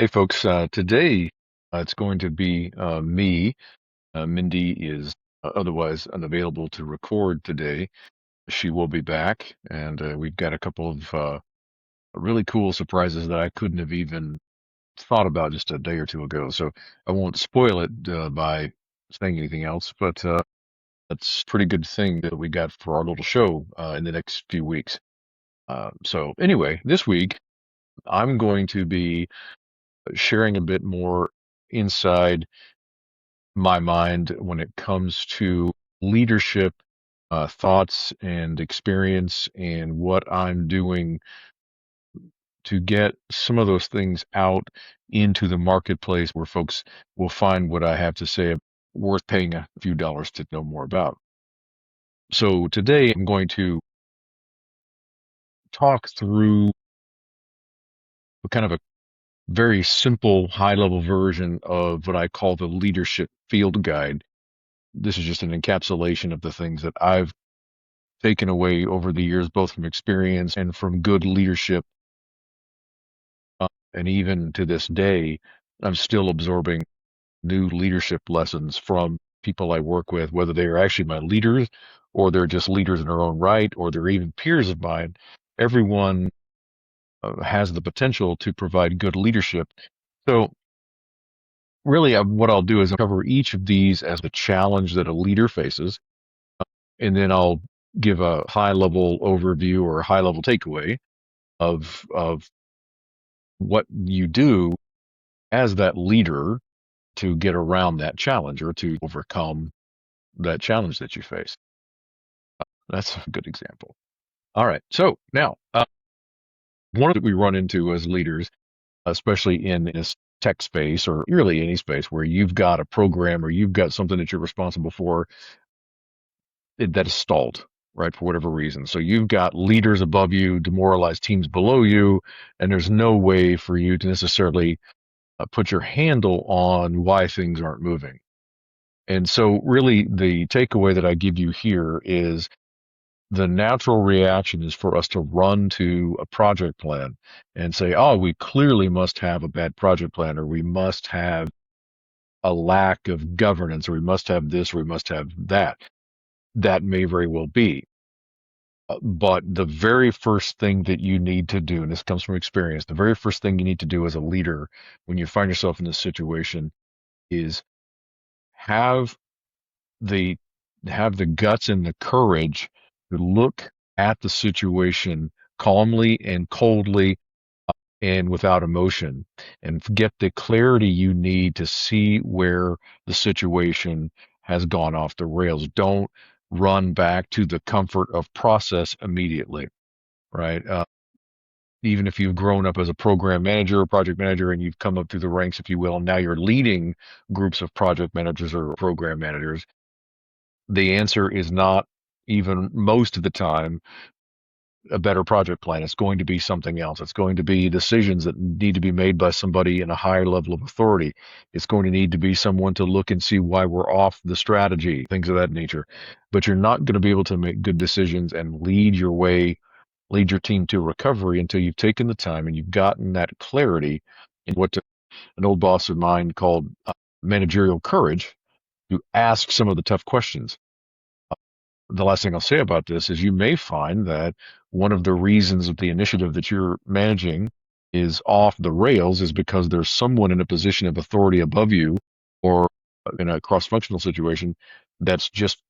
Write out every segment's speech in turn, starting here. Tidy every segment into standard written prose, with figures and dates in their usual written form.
Hey folks, today it's going to be me. Mindy is otherwise unavailable to record today. She will be back, and we've got a couple of really cool surprises that I couldn't have even thought about just a day or two ago. So I won't spoil it by saying anything else, but that's a pretty good thing that we got for our little show in the next few weeks. So anyway, this week I'm going to be sharing a bit more inside my mind when it comes to leadership, thoughts and experience, and what I'm doing to get some of those things out into the marketplace where folks will find what I have to say worth paying a few dollars to know more about. So today I'm going to talk through kind of a very simple, high level version of what I call the leadership field guide. This is just an encapsulation of the things that I've taken away over the years, both from experience and from good leadership. And even to this day, I'm still absorbing new leadership lessons from people I work with, whether they are actually my leaders or they're just leaders in their own right, or they're even peers of mine. Everyone has the potential to provide good leadership. So really, what I'll do is I'll cover each of these as a challenge that a leader faces, and then I'll give a high level overview or a high level takeaway of what you do as that leader to get around that challenge or to overcome that challenge that you face. That's a good example. All right. So now, one that we run into as leaders, especially in this tech space or really any space where you've got a program or you've got something that you're responsible for that is stalled, right, for whatever reason. So you've got leaders above you, demoralized teams below you, and there's no way for you to necessarily put your handle on why things aren't moving. And so, really, the takeaway that I give you here is the natural reaction is for us to run to a project plan and say, oh, we clearly must have a bad project plan, or we must have a lack of governance, or we must have this, or we must have that. That may very well be. But the very first thing that you need to do, and this comes from experience, the very first thing you need to do as a leader when you find yourself in this situation is have the have the guts and the courage to look at the situation calmly and coldly and without emotion and get the clarity you need to see where the situation has gone off the rails. Don't run back to the comfort of process immediately, right? Even if you've grown up as a program manager or project manager and you've come up through the ranks, if you will, and now you're leading groups of project managers or program managers, the answer is not even most of the time a better project plan. It's going to be something else. It's going to be decisions that need to be made by somebody in a higher level of authority. It's going to need to be someone to look and see why we're off the strategy, things of that nature. But you're not going to be able to make good decisions and lead your team to recovery until you've taken the time and you've gotten that clarity in what an old boss of mine called managerial courage to ask some of the tough questions. The last thing I'll say about this is you may find that one of the reasons of the initiative that you're managing is off the rails is because there's someone in a position of authority above you or in a cross-functional situation that's just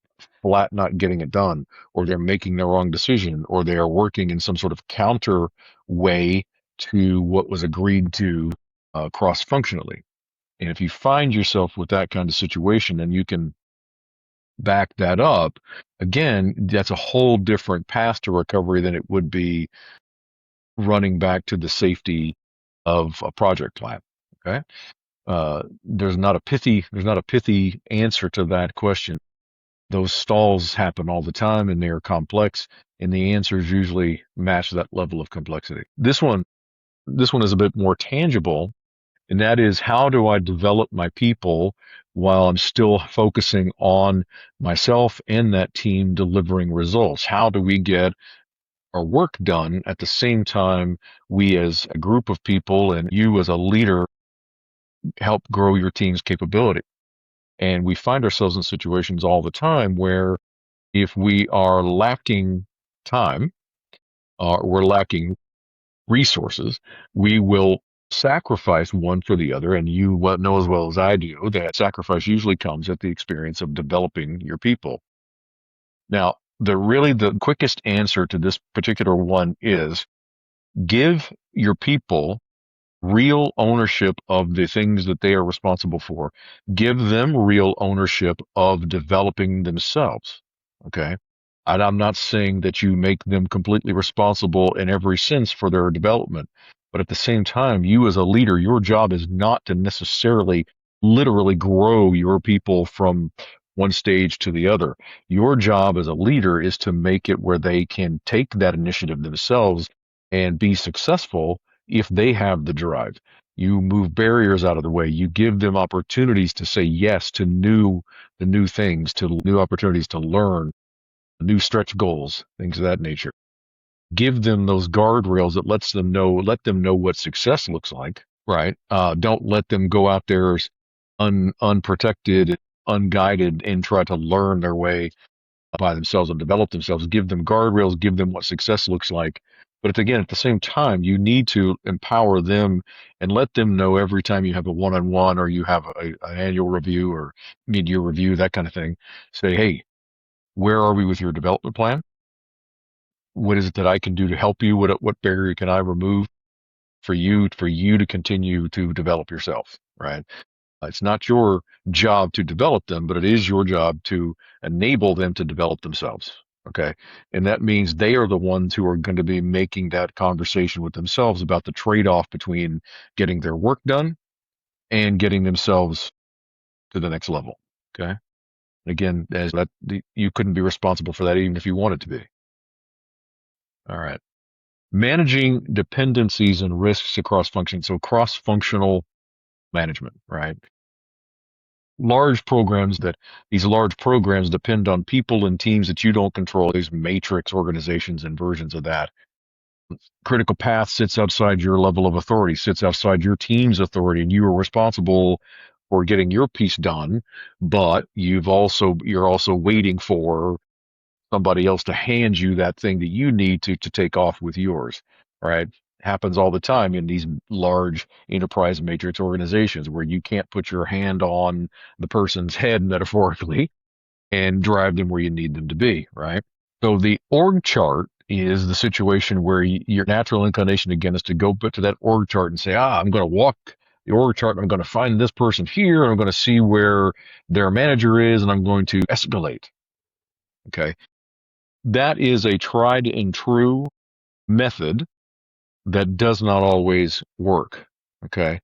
flat not getting it done, or they're making the wrong decision, or they are working in some sort of counter way to what was agreed to cross-functionally. And if you find yourself with that kind of situation, then you can back that up, again, that's a whole different path to recovery than it would be running back to the safety of a project plan. Okay. There's not a pithy answer to that question. Those stalls happen all the time and they are complex, and the answers usually match that level of complexity. This one is a bit more tangible, and that is, how do I develop my people while I'm still focusing on myself and that team delivering results? How do we get our work done at the same time we as a group of people and you as a leader help grow your team's capability. And we find ourselves in situations all the time where if we are lacking time or we're lacking resources, we will sacrifice one for the other. And you know as well as I do that sacrifice usually comes at the experience of developing your people. Now, the quickest answer to this particular one is give your people real ownership of the things that they are responsible for. Give them real ownership of developing themselves. Okay. And I'm not saying that you make them completely responsible in every sense for their development. But at the same time, you as a leader, your job is not to necessarily literally grow your people from one stage to the other. Your job as a leader is to make it where they can take that initiative themselves and be successful if they have the drive. You move barriers out of the way. You give them opportunities to say yes to the new things, to new opportunities to learn, new stretch goals, things of that nature. Give them those guardrails that let them know what success looks like, right? Don't let them go out there unprotected, unguided, and try to learn their way by themselves and develop themselves. Give them guardrails, give them what success looks like. But again, at the same time, you need to empower them and let them know every time you have a one-on-one or you have an annual review or mid-year review, that kind of thing. Say, hey, where are we with your development plan? What is it that I can do to help you? What barrier can I remove for you to continue to develop yourself, right? It's not your job to develop them, but it is your job to enable them to develop themselves. Okay. And that means they are the ones who are going to be making that conversation with themselves about the trade off between getting their work done and getting themselves to the next level. Okay. Again, as that you couldn't be responsible for that even if you wanted to be. All right. Managing dependencies and risks across functions. So cross functional management, right? These large programs depend on people and teams that you don't control, these matrix organizations and versions of that. Critical path sits outside your level of authority, sits outside your team's authority, and you are responsible for getting your piece done, but you're also waiting for somebody else to hand you that thing that you need to take off with yours, right? Happens all the time in these large enterprise matrix organizations where you can't put your hand on the person's head metaphorically and drive them where you need them to be, right? So the org chart is the situation where your natural inclination again is to go to that org chart and say, I'm going to walk the org chart and I'm going to find this person here and I'm going to see where their manager is and I'm going to escalate. Okay. That is a tried and true method that does not always work. Okay.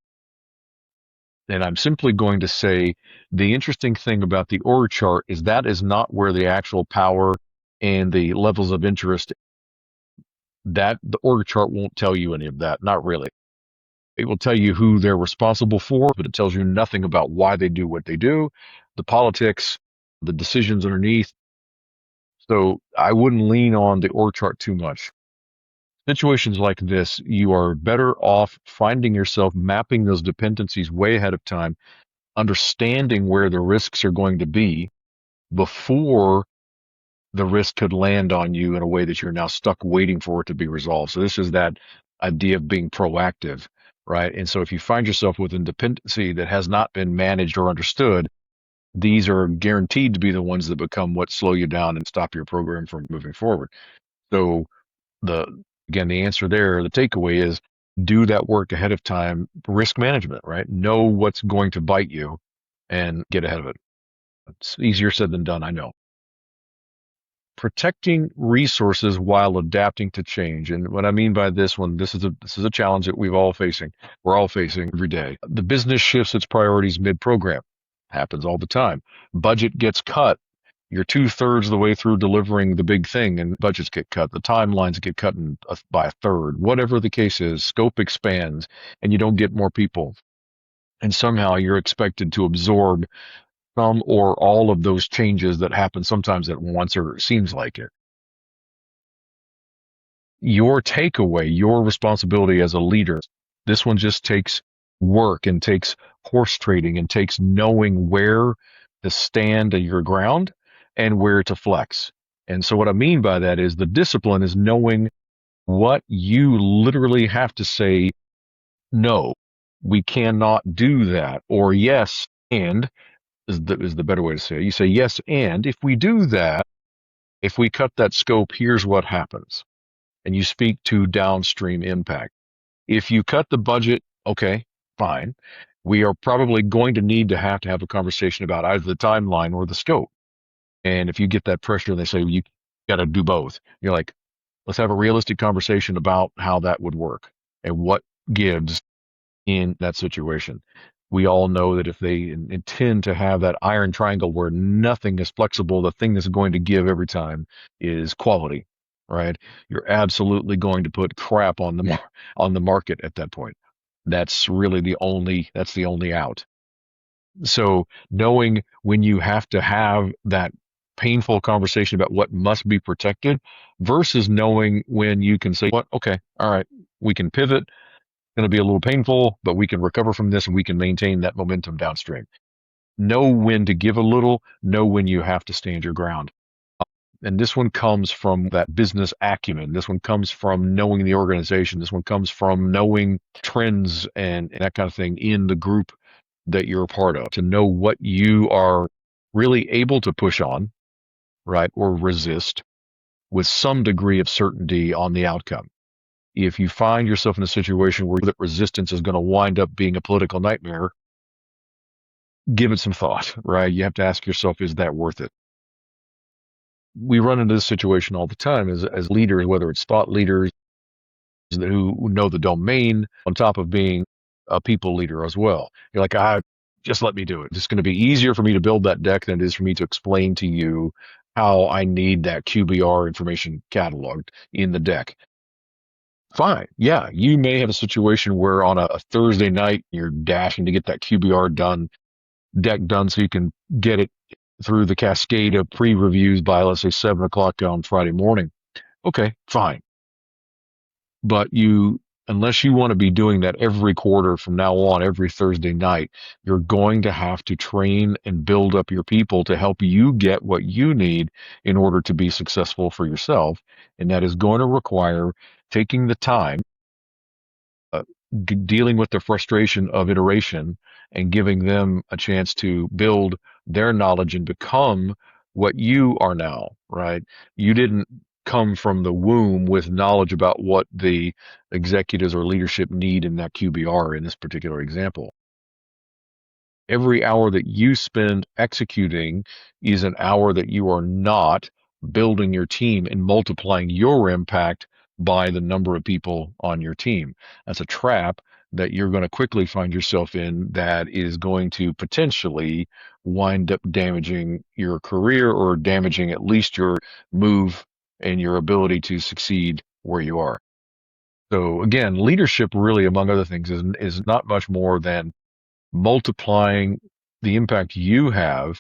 And I'm simply going to say the interesting thing about the org chart is that is not where the actual power and the levels of interest that the org chart won't tell you any of that. Not really. It will tell you who they're responsible for, but it tells you nothing about why they do what they do, the politics, the decisions underneath. So I wouldn't lean on the org chart too much. Situations like this, you are better off finding yourself mapping those dependencies way ahead of time, understanding where the risks are going to be before the risk could land on you in a way that you're now stuck waiting for it to be resolved. So this is that idea of being proactive, right? And so if you find yourself with a dependency that has not been managed or understood, these are guaranteed to be the ones that become what slow you down and stop your program from moving forward. So the again, the answer there, the takeaway is do that work ahead of time, risk management, right? Know what's going to bite you and get ahead of it. It's easier said than done, I know. Protecting resources while adapting to change. And what I mean by this one, this is a challenge that we're all facing every day. The business shifts its priorities mid-program. Happens all the time. Budget gets cut. You're two-thirds of the way through delivering the big thing and budgets get cut. The timelines get cut by a third. Whatever the case is, scope expands and you don't get more people. And somehow you're expected to absorb some or all of those changes that happen sometimes at once, or it seems like it. Your takeaway, your responsibility as a leader, this one just takes work and takes horse trading and takes knowing where to stand your ground and where to flex. And so what I mean by that is the discipline is knowing what you literally have to say, no, we cannot do that, or yes, and is the better way to say it. You say yes, and if we do that, if we cut that scope, here's what happens. And you speak to downstream impact. If you cut the budget, okay, fine. We are probably going to need to have a conversation about either the timeline or the scope. And if you get that pressure, they say you got to do both. You're like, let's have a realistic conversation about how that would work and what gives in that situation. We all know that if they intend to have that iron triangle where nothing is flexible, the thing that's going to give every time is quality, right? You're absolutely going to put crap on on the market at that point. That's the only out. So knowing when you have to have that painful conversation about what must be protected versus knowing when you can say, what, okay, all right, we can pivot, going to be a little painful, but we can recover from this and we can maintain that momentum downstream. Know when to give a little, know when you have to stand your ground. And this one comes from that business acumen. This one comes from knowing the organization. This one comes from knowing trends and that kind of thing in the group that you're a part of to know what you are really able to push on, right, or resist with some degree of certainty on the outcome. If you find yourself in a situation where that resistance is going to wind up being a political nightmare, give it some thought, right? You have to ask yourself, is that worth it? We run into this situation all the time as leaders, whether it's thought leaders who know the domain on top of being a people leader as well. You're like, just let me do it. It's going to be easier for me to build that deck than it is for me to explain to you how I need that QBR information cataloged in the deck. Fine. Yeah, you may have a situation where on a Thursday night you're dashing to get that QBR done, deck done, so you can get it through the cascade of pre-reviews by, let's say, 7 o'clock on Friday morning. Okay, fine. But unless you want to be doing that every quarter from now on, every Thursday night, you're going to have to train and build up your people to help you get what you need in order to be successful for yourself. And that is going to require taking the time, uh, dealing with the frustration of iteration and giving them a chance to build their knowledge and become what you are now, right? You didn't come from the womb with knowledge about what the executives or leadership need in that QBR in this particular example. Every hour that you spend executing is an hour that you are not building your team and multiplying your impact by the number of people on your team. That's a trap that you're going to quickly find yourself in that is going to potentially wind up damaging your career or damaging at least your move and your ability to succeed where you are. So again, leadership really, among other things, is not much more than multiplying the impact you have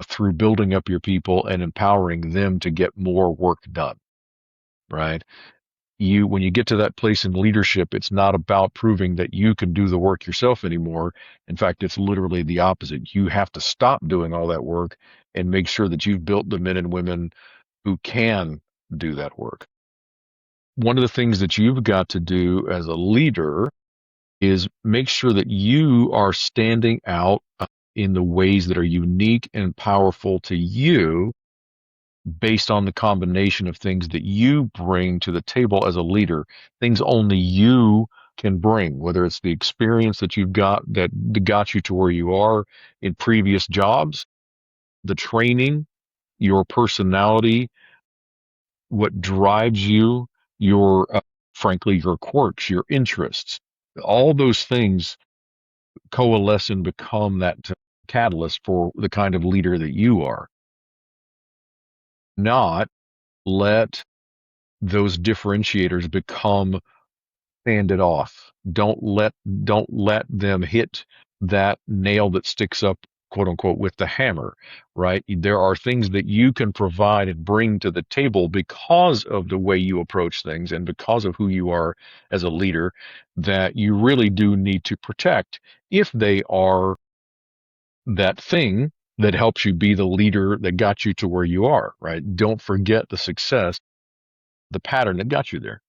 through building up your people and empowering them to get more work done, right? When you get to that place in leadership, it's not about proving that you can do the work yourself anymore. In fact, it's literally the opposite. You have to stop doing all that work and make sure that you've built the men and women who can do that work. One of the things that you've got to do as a leader is make sure that you are standing out in the ways that are unique and powerful to you based on the combination of things that you bring to the table as a leader, things only you can bring, whether it's the experience that you've got that got you to where you are in previous jobs, the training, your personality, what drives you, frankly, your quirks, your interests, all those things coalesce and become that catalyst for the kind of leader that you are. Not let those differentiators become sanded off. Don't let them hit that nail that sticks up quote unquote, with the hammer, right? There are things that you can provide and bring to the table because of the way you approach things and because of who you are as a leader that you really do need to protect if they are that thing that helps you be the leader that got you to where you are, right? Don't forget the success, the pattern that got you there.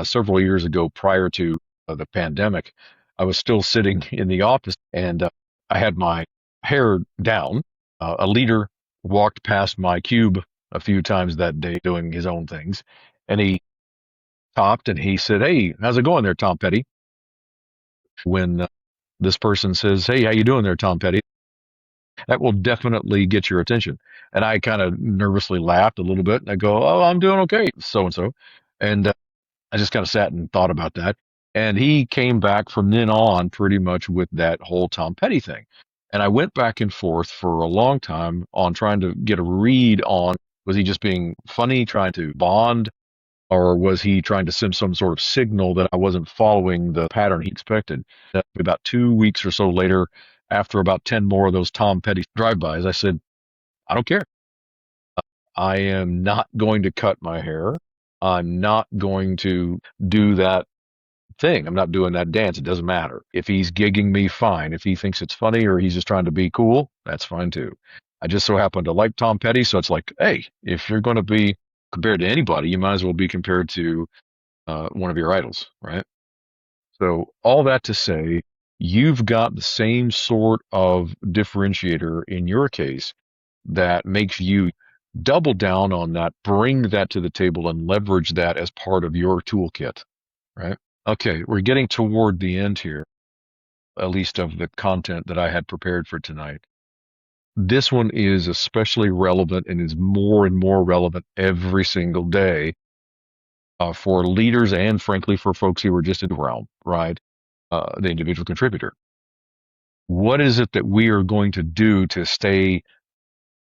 Several years ago, prior to the pandemic, I was still sitting in the office and I had my hair down. A leader walked past my cube a few times that day doing his own things, and he stopped and he said, "Hey, how's it going there, Tom Petty?" When this person says, "Hey, how you doing there, Tom Petty?" That will definitely get your attention. And I kind of nervously laughed a little bit and I go, "Oh, I'm doing okay, so and so." And I just kind of sat and thought about that. And he came back from then on pretty much with that whole Tom Petty thing. And I went back and forth for a long time on trying to get a read on, was he just being funny, trying to bond, or was he trying to send some sort of signal that I wasn't following the pattern he expected? About 2 weeks or so later, after about 10 more of those Tom Petty drive-bys, I said, I don't care. I am not going to cut my hair. I'm not going to do that thing. I'm not doing that dance. It doesn't matter. If he's gigging me, fine. If he thinks it's funny or he's just trying to be cool, that's fine too. I just so happen to like Tom Petty, so it's like, hey, if you're going to be compared to anybody, you might as well be compared to one of your idols, right? So all that to say, you've got the same sort of differentiator in your case that makes you double down on that, bring that to the table, and leverage that as part of your toolkit, right? Okay, we're getting toward the end here, at least of the content that I had prepared for tonight. This one is especially relevant and is more and more relevant every single day for leaders and, frankly, for folks who are just in the realm, right? The individual contributor. What is it that we are going to do to stay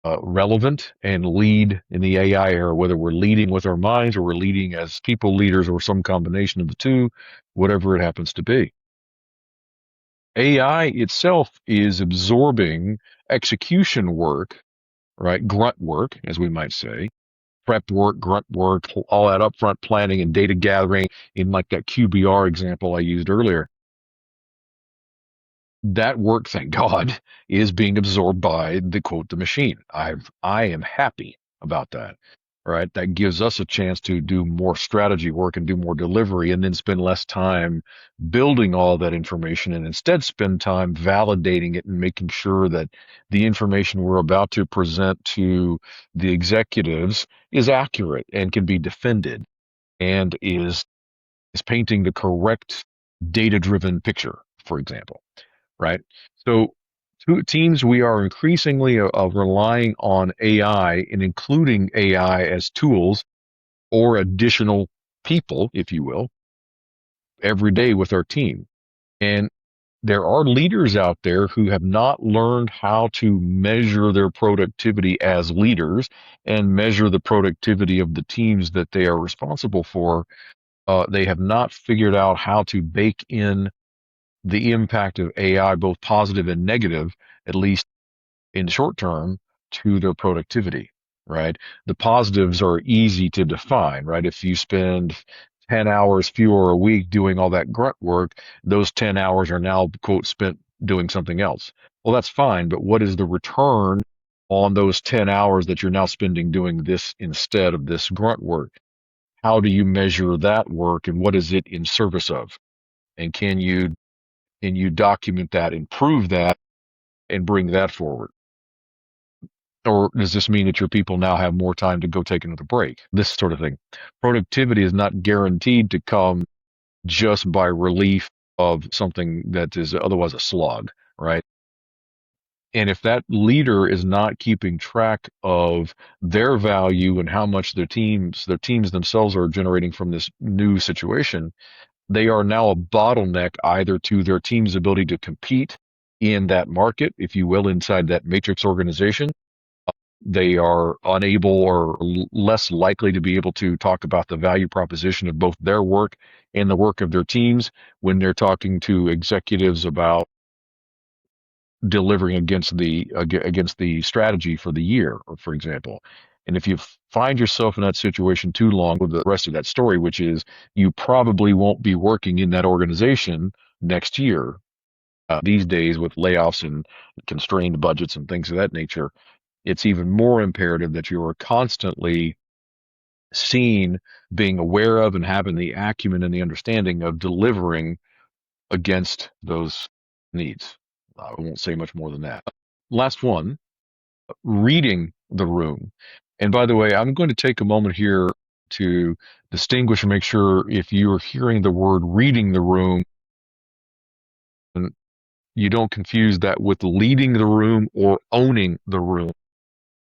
relevant and lead in the AI era, whether we're leading with our minds or we're leading as people leaders or some combination of the two, whatever it happens to be? AI itself is absorbing execution work, right? Grunt work, as we might say, prep work, grunt work, all that upfront planning and data gathering in like that QBR example I used earlier. That work, thank God, is being absorbed by the machine. I am happy about that. Right. That gives us a chance to do more strategy work and do more delivery and then spend less time building all that information and instead spend time validating it and making sure that the information we're about to present to the executives is accurate and can be defended and is painting the correct data driven picture, for example, right? So, teams, we are increasingly relying on AI and including AI as tools or additional people, if you will, every day with our team. And there are leaders out there who have not learned how to measure their productivity as leaders and measure the productivity of the teams that they are responsible for. They have not figured out how to bake in the impact of AI, both positive and negative, at least in the short term, to their productivity, right? The positives are easy to define, right? If you spend 10 hours fewer a week doing all that grunt work, those 10 hours are now, quote, spent doing something else. Well, that's fine, but what is the return on those 10 hours that you're now spending doing this instead of this grunt work? How do you measure that work and what is it in service of? And can you document that, improve that, and bring that forward? Or does this mean that your people now have more time to go take another break? This sort of thing. Productivity is not guaranteed to come just by relief of something that is otherwise a slog, right? And if that leader is not keeping track of their value and how much their teams themselves are generating from this new situation, they are now a bottleneck either to their team's ability to compete in that market, if you will, inside that matrix organization. They are unable or less likely to be able to talk about the value proposition of both their work and the work of their teams when they're talking to executives about delivering against the strategy for the year, for example. And if you find yourself in that situation too long with the rest of that story, which is you probably won't be working in that organization next year. These days, with layoffs and constrained budgets and things of that nature, it's even more imperative that you are constantly seen, being aware of, and having the acumen and the understanding of delivering against those needs. I won't say much more than that. Last one, reading the room. And by the way, I'm going to take a moment here to distinguish and make sure if you are hearing the word reading the room, and you don't confuse that with leading the room or owning the room.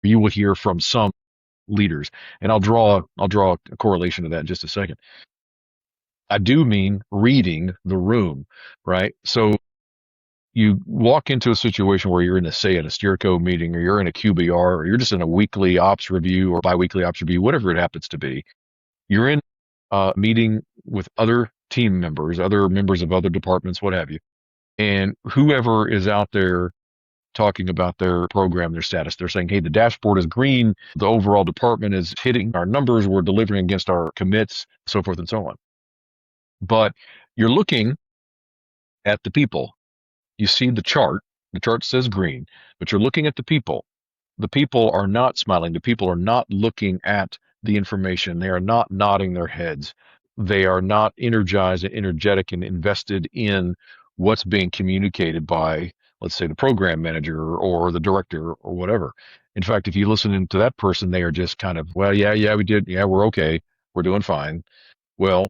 You will hear from some leaders, and I'll draw a correlation to that in just a second. I do mean reading the room, right? So you walk into a situation where you're in a, say, in a Steerco meeting, or you're in a QBR, or you're just in a weekly ops review or biweekly ops review, whatever it happens to be. You're in a meeting with other team members, other members of other departments, what have you. And whoever is out there talking about their program, their status, they're saying, hey, the dashboard is green. The overall department is hitting our numbers. We're delivering against our commits, so forth and so on. But you're looking at the people. You see the chart. The chart says green, but you're looking at the people. The people are not smiling. The people are not looking at the information. They are not nodding their heads. They are not energized and energetic and invested in what's being communicated by, let's say, the program manager or the director or whatever. In fact, if you listen to that person, they are just kind of, well, yeah, we did. Yeah, we're okay. We're doing fine. Well,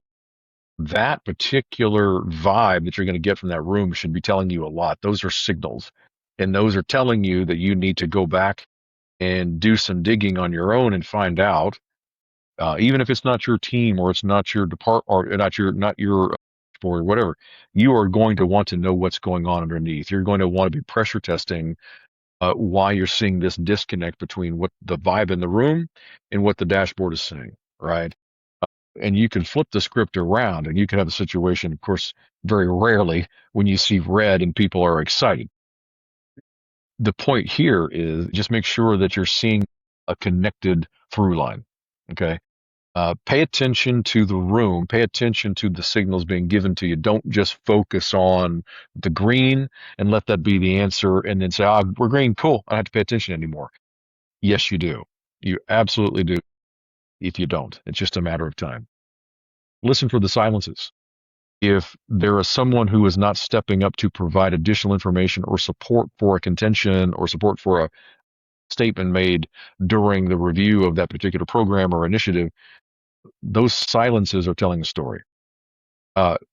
that particular vibe that you're going to get from that room should be telling you a lot. Those are signals. And those are telling you that you need to go back and do some digging on your own and find out, even if it's not your team or it's not your depart or not your or whatever, you are going to want to know what's going on underneath. You're going to want to be pressure testing why you're seeing this disconnect between what the vibe in the room and what the dashboard is saying, right? And you can flip the script around, and you can have a situation, of course, very rarely when you see red and people are excited. The point here is just make sure that you're seeing a connected through line. Okay. Pay attention to the room, pay attention to the signals being given to you. Don't just focus on the green and let that be the answer and then say, oh, we're green. Cool. I don't have to pay attention anymore. Yes, you do. You absolutely do. If you don't, it's just a matter of time. Listen for the silences. If there is someone who is not stepping up to provide additional information or support for a contention or support for a statement made during the review of that particular program or initiative, those silences are telling a story.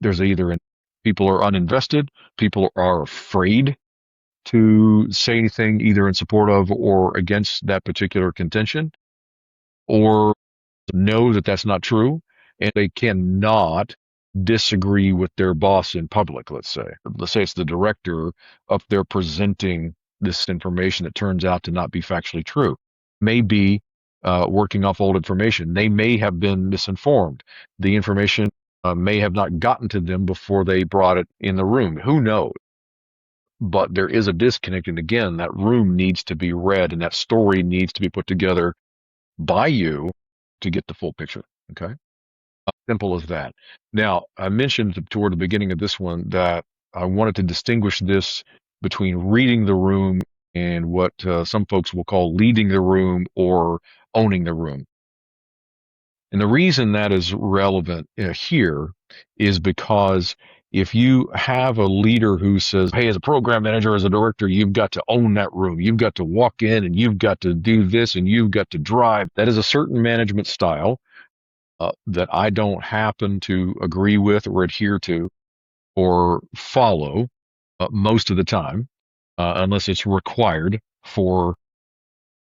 There's either people are uninvested, people are afraid to say anything either in support of or against that particular contention, or know that that's not true, and they cannot disagree with their boss in public. Let's say it's the director up there presenting this information that turns out to not be factually true. May be working off old information. They may have been misinformed. The information may have not gotten to them before they brought it in the room. Who knows? But there is a disconnect, and again, that room needs to be read, and that story needs to be put together by you to get the full picture. Okay. Simple as that. Now, I mentioned toward the beginning of this one that I wanted to distinguish this between reading the room and what some folks will call leading the room or owning the room. And the reason that is relevant here is because if you have a leader who says, hey, as a program manager, as a director, you've got to own that room. You've got to walk in and you've got to do this and you've got to drive. That is a certain management style that I don't happen to agree with or adhere to or follow most of the time, unless it's required for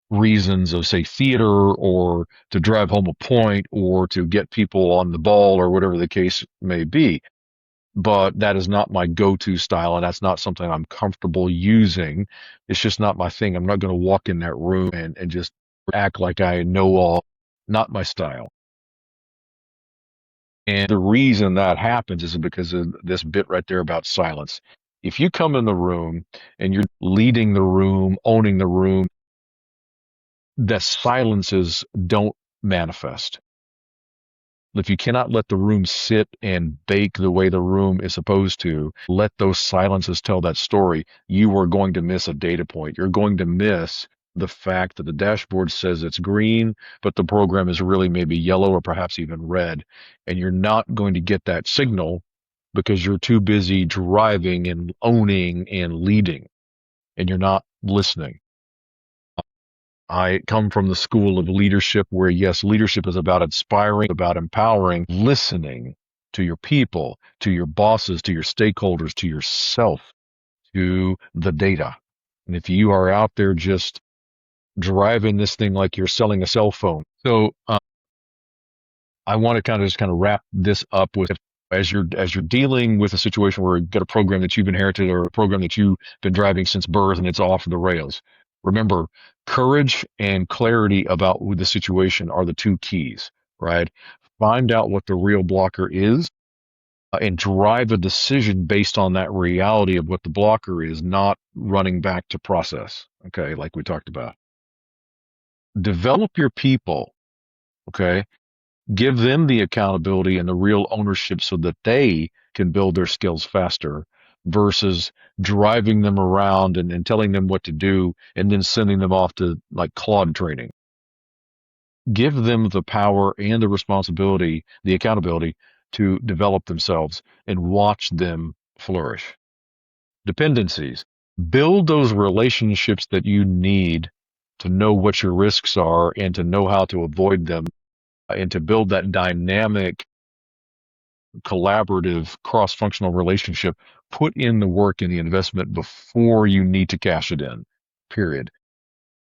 reasons of, say, theater or to drive home a point or to get people on the ball or whatever the case may be. But that is not my go-to style, and that's not something I'm comfortable using. It's just not my thing. I'm not going to walk in that room and just act like I know all. Not my style. And the reason that happens is because of this bit right there about silence. If you come in the room and you're leading the room, owning the room, the silences don't manifest. If you cannot let the room sit and bake the way the room is supposed to, let those silences tell that story, you are going to miss a data point. You're going to miss the fact that the dashboard says it's green, but the program is really maybe yellow or perhaps even red. And you're not going to get that signal because you're too busy driving and owning and leading, and you're not listening. I come from the school of leadership where, yes, leadership is about inspiring, about empowering, listening to your people, to your bosses, to your stakeholders, to yourself, to the data. And if you are out there just driving this thing like you're selling a cell phone. So I want to kind of wrap this up with, as you're dealing with a situation where you've got a program that you've inherited or a program that you've been driving since birth and it's off the rails. Remember, courage and clarity about the situation are the two keys, right? Find out what the real blocker is, and drive a decision based on that reality of what the blocker is, not running back to process. Okay, like we talked about. Develop your people. Okay, give them the accountability and the real ownership so that they can build their skills faster versus driving them around and telling them what to do and then sending them off to like Claude training. Give them the power and the responsibility, the accountability to develop themselves and watch them flourish. Dependencies. Build those relationships that you need to know what your risks are and to know how to avoid them, and to build that dynamic, collaborative, cross-functional relationship. Put in the work and the investment before you need to cash it in, period.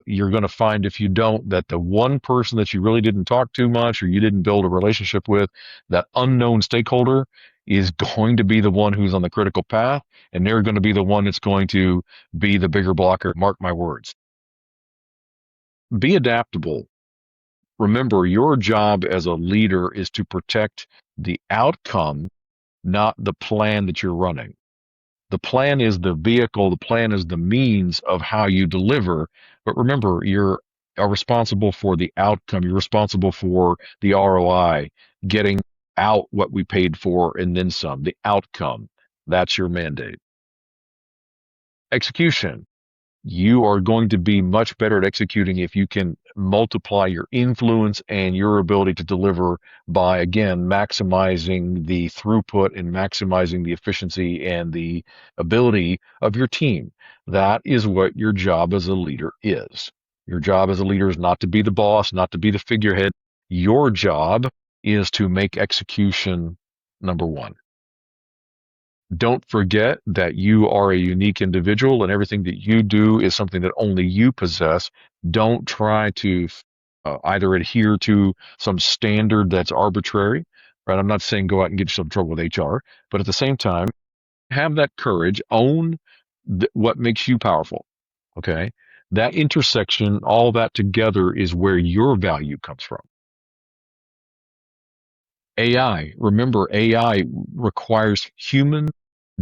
You're going to find, if you don't, that the one person that you really didn't talk to much or you didn't build a relationship with, that unknown stakeholder, is going to be the one who's on the critical path, and they're going to be the one that's going to be the bigger blocker. Mark my words. Be adaptable. Remember, your job as a leader is to protect the outcome, not the plan that you're running. The plan is the vehicle, the plan is the means of how you deliver. But remember, you're are responsible for the outcome. You're responsible for the ROI, getting out what we paid for and then some, the outcome. That's your mandate. Execution. You are going to be much better at executing if you can multiply your influence and your ability to deliver by, again, maximizing the throughput and maximizing the efficiency and the ability of your team. That is what your job as a leader is. Your job as a leader is not to be the boss, not to be the figurehead. Your job is to make execution number one. Don't forget that you are a unique individual and everything that you do is something that only you possess. Don't try to either adhere to some standard that's arbitrary, right? I'm not saying go out and get yourself in trouble with HR, but at the same time, have that courage, own what makes you powerful. Okay. That intersection, all that together is where your value comes from. AI, remember, AI requires human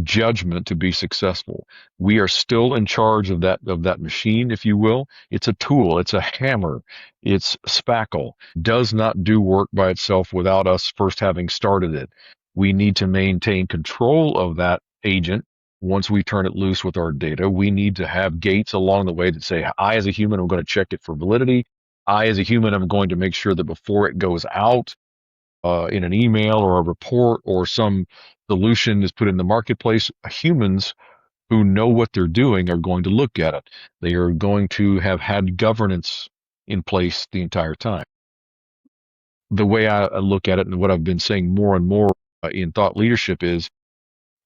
judgment to be successful. We are still in charge of that machine, if you will. It's a tool, it's a hammer, it's spackle. Does not do work by itself without us first having started it. We need to maintain control of that agent. Once we turn it loose with our data, we need to have gates along the way that say, I as a human am going to check it for validity. I as a human am going to make sure that before it goes out, in an email or a report or some solution is put in the marketplace, humans who know what they're doing are going to look at it. They are going to have had governance in place the entire time. The way I look at it and what I've been saying more and more in thought leadership is,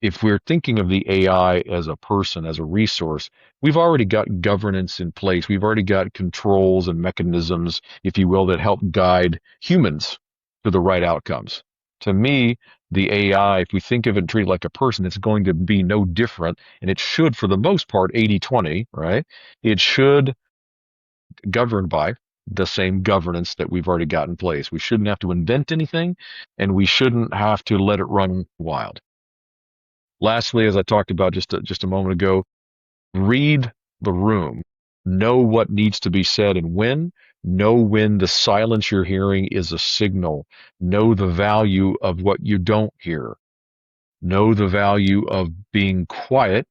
if we're thinking of the AI as a person, as a resource, we've already got governance in place. We've already got controls and mechanisms, if you will, that help guide humans to the right outcomes. To me, the AI, if we think of it and treat it like a person, it's going to be no different. And it should, for the most part, 80/20, right? It should govern by the same governance that we've already got in place. We shouldn't have to invent anything, and we shouldn't have to let it run wild. Lastly, as I talked about just a moment ago, read the room. Know what needs to be said and when. Know when the silence you're hearing is a signal. Know the value of what you don't hear. Know the value of being quiet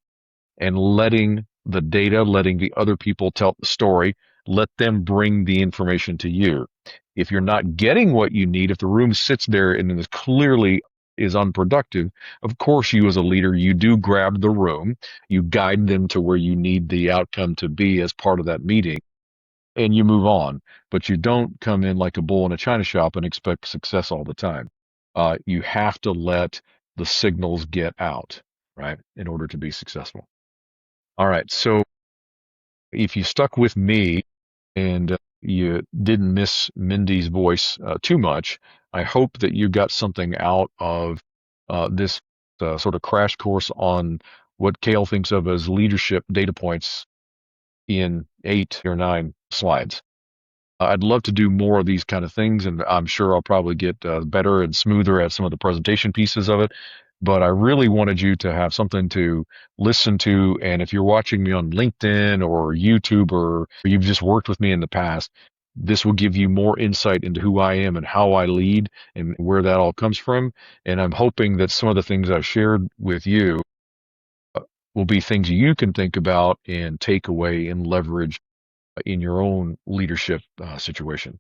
and letting the data, letting the other people tell the story, let them bring the information to you. If you're not getting what you need, if the room sits there and is clearly is unproductive, of course, you as a leader, you do grab the room, you guide them to where you need the outcome to be as part of that meeting, and you move on. But you don't come in like a bull in a china shop and expect success all the time. You have to let the signals get out, right, in order to be successful. All right. So if you stuck with me and you didn't miss Mindy's voice too much, I hope that you got something out of this sort of crash course on what Cale thinks of as leadership data points in 8 or 9 slides. I'd love to do more of these kind of things, and I'm sure I'll probably get better and smoother at some of the presentation pieces of it. But I really wanted you to have something to listen to. And if you're watching me on LinkedIn or YouTube or you've just worked with me in the past, this will give you more insight into who I am and how I lead and where that all comes from. And I'm hoping that some of the things I've shared with you will be things you can think about and take away and leverage in your own leadership situation.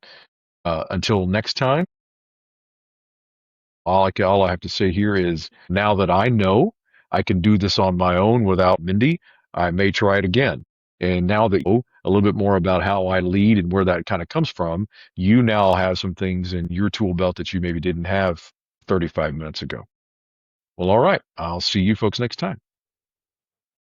Until next time, all I have to say here is now that I know I can do this on my own without Mindy, I may try it again. And now that you know a little bit more about how I lead and where that kind of comes from, you now have some things in your tool belt that you maybe didn't have 35 minutes ago. Well, all right. I'll see you folks next time.